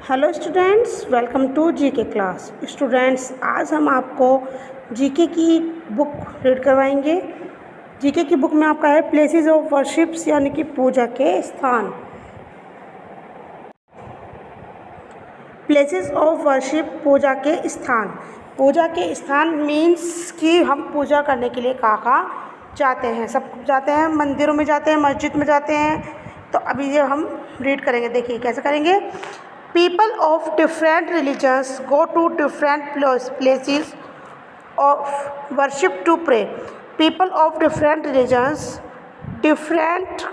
Hello students, welcome to GK class. Students, आज हम आपको जीके की बुक रीड करवाएंगे। जीके की बुक में आपका है प्लेसेस ऑफ वर्शिप्स, यानी कि पूजा के स्थान। प्लेसेस ऑफ वर्शिप, पूजा के स्थान। पूजा के स्थान मीन्स कि हम पूजा करने के लिए कहाँ जाते हैं। सब जाते हैं, मंदिरों में जाते हैं, मस्जिद में जाते हैं। तो अभी ये हम रीड करेंगे। देखिए कैसे करेंगे। People of different religions go to different places of worship to pray. People of different religions, different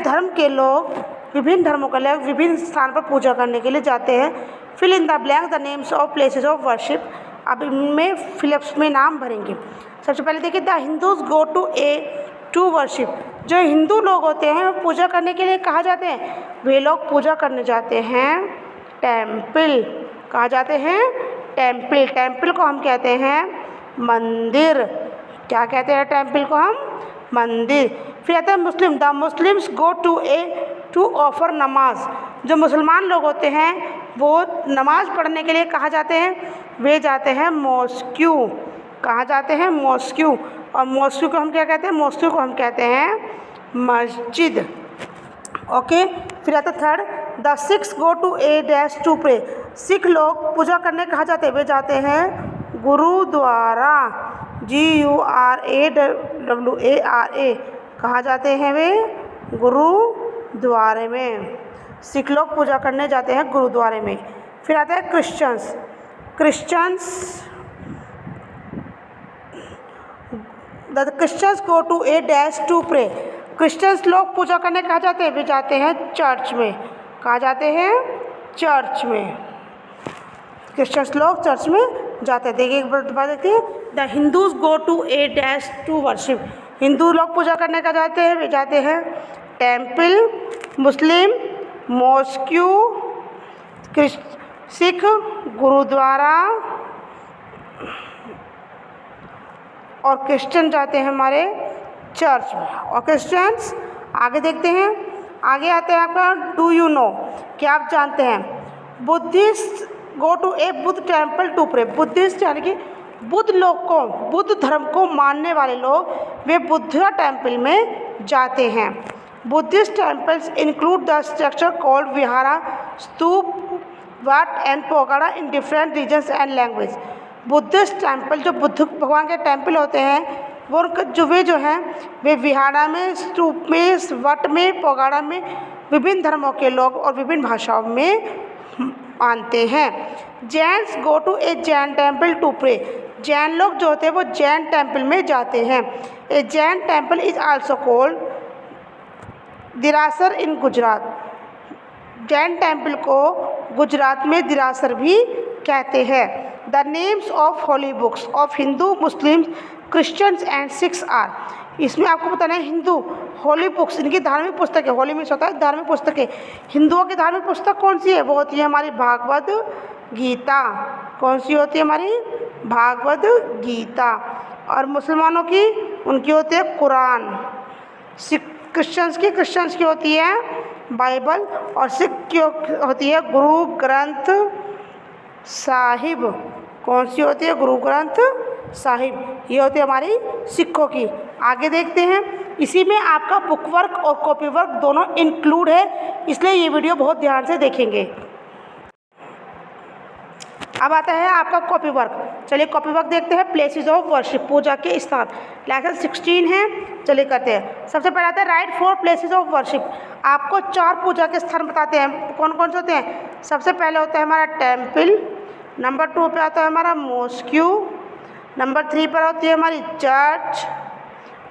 धर्म के लोग, विभिन्न धर्मों के लोग विभिन्न स्थान पर पूजा करने के लिए जाते हैं। Fill in the blank the names of places of worship. अब इनमें फिलिप्स में नाम भरेंगे। सबसे पहले देखिए, the Hindus go to worship. जो हिंदू लोग होते हैं वो पूजा करने के लिए कहाँ जाते हैं? वे लोग पूजा करने जाते हैं टेम्पल। कहाँ जाते हैं? टेम्पल। टेम्पल को हम कहते हैं मंदिर। क्या कहते हैं टेम्पल को हम? मंदिर। फिर आता है मुस्लिम। The Muslims go to offer namaz. जो मुसलमान लोग होते हैं वो नमाज पढ़ने के लिए कहाँ जाते हैं? वे जाते हैं मॉस्क्यू। कहाँ जाते हैं? मॉस्क्यू। और मॉस्क्यू को हम क्या कहते हैं? मॉस्क्यू को हम कहते हैं मस्जिद। ओके। फिर आता है third, the Sikhs go to pray. सिख लोग पूजा करने कहाँ जाते हैं? वे जाते हैं गुरुद्वारा। GURAWARA। कहाँ जाते हैं वे? गुरुद्वारे में। सिख लोग पूजा करने जाते हैं गुरुद्वारे में। फिर आता है Christians go to pray. Christians लोग पूजा करने कहाँ जाते हैं? वे जाते हैं चर्च में। कहाँ जाते हैं? चर्च में। क्रिश्चियंस लोग चर्च में जाते हैं। देखिए एक बार देखिए, the Hindus go to worship. हिंदू लोग पूजा करने का जाते हैं, वे जाते हैं temple. Muslim mosque, Sikh gurdwara, और क्रिश्चियन जाते हैं हमारे चर्च में। और क्रिश्चियंस आगे देखते हैं। आगे आते हैं आपका डू यू नो। क्या आप जानते हैं? Buddhist go to a Buddha temple to pray. Buddhist यानी कि बुद्ध लोग को, बुद्ध धर्म को मानने वाले लोग, वे बुद्धा टेम्पल में जाते हैं। Buddhist temples include the structure called vihara, stupa, wat and pagoda in different regions and language. Buddhist temple, जो बुद्ध भगवान के टेम्पल होते हैं, वो जो हैं वे विहारा में, स्तूप में, वट में, पोगाड़ा में विभिन्न धर्मों के लोग और विभिन्न भाषाओं में मानते हैं। Jains go to a Jain temple to pray. Jain लोग जो होते हैं वो जैन टेम्पल में जाते हैं। A Jain temple is also called Dirasar in Gujarat. Jain temple को गुजरात में दिरासर भी कहते हैं। The names of holy books of Hindu, Muslims, Christians and Sikhs are. इसमें आपको बताना है हिंदू होली बुक्स, इनकी धार्मिक पुस्तक है। होली में होता है धार्मिक पुस्तक है। हिंदुओं की धार्मिक पुस्तक कौन सी है? वो होती है हमारी भागवत गीता। कौन सी होती है हमारी? भागवत गीता। और मुसलमानों की, उनकी होती है कुरान। क्रिश्चियंस की होती है बाइबल। और सिख की होती है गुरु ग्रंथ साहिब। कौन सी होती है? गुरु ग्रंथ साहिब। ये होती है हमारी सिखों की। आगे देखते हैं। इसी में आपका बुक वर्क और कॉपी वर्क दोनों इंक्लूड है, इसलिए ये वीडियो बहुत ध्यान से देखेंगे। अब आता है आपका कॉपी वर्क। चलिए कॉपी वर्क देखते हैं। प्लेसेस ऑफ वर्शिप, पूजा के स्थान। लेसन 16 है। चलिए करते हैं। सबसे पहले आता है राइट 4 प्लेसेस ऑफ वर्शिप। आपको 4 पूजा के स्थान बताते हैं। कौन कौन से होते हैं? सबसे पहले होता है हमारा टेम्पल। नंबर 2 पे आता है हमारा मॉस्क्यू। नंबर 3 पर होती है हमारी चर्च।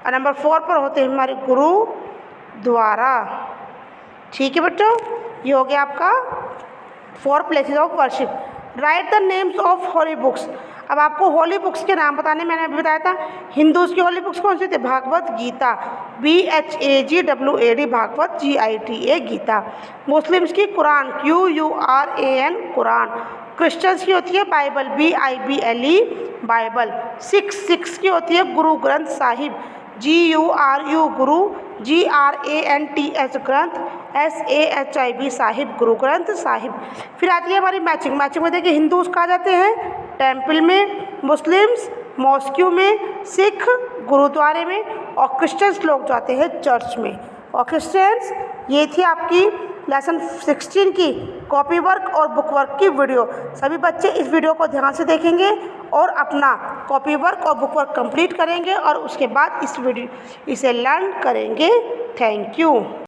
और नंबर 4 पर होते हैं हमारे गुरुद्वारा। ठीक है बच्चों, ये हो गया आपका 4 places of worship. Right the names of holy books. अब आपको होली बुक्स के नाम बताने, मैंने अभी बताया था। हिंदूज़ की होली बुक्स कौन सी थी? Bhagavad Gita, BHAGWAD, Bhagavad, GITA Gita. Muslims की कुरान, QURAN कुरान। क्रिश्चियंस की होती है बाइबल, BIBLE बाइबल। सिख्स की होती है गुरु ग्रंथ साहिब, GURU गुरु, GRANTH ग्रंथ, SAHIB साहिब, गुरु ग्रंथ साहिब। फिर आती है हमारी मैचिंग। मैचिंग में देखिए हिंदूज कहा जाते हैं टेम्पल में, मुस्लिम्स मॉस्क्यू में, सिख गुरुद्वारे में और क्रिश्चियंस लोग जाते हैं चर्च में। और क्रिश्चियंस, ये थी आपकी लेसन 16 की कॉपी वर्क और बुक वर्क की वीडियो। सभी बच्चे इस वीडियो को ध्यान से देखेंगे और अपना कॉपी वर्क और बुक वर्क कंप्लीट करेंगे और उसके बाद इसे लर्न करेंगे। Thank you.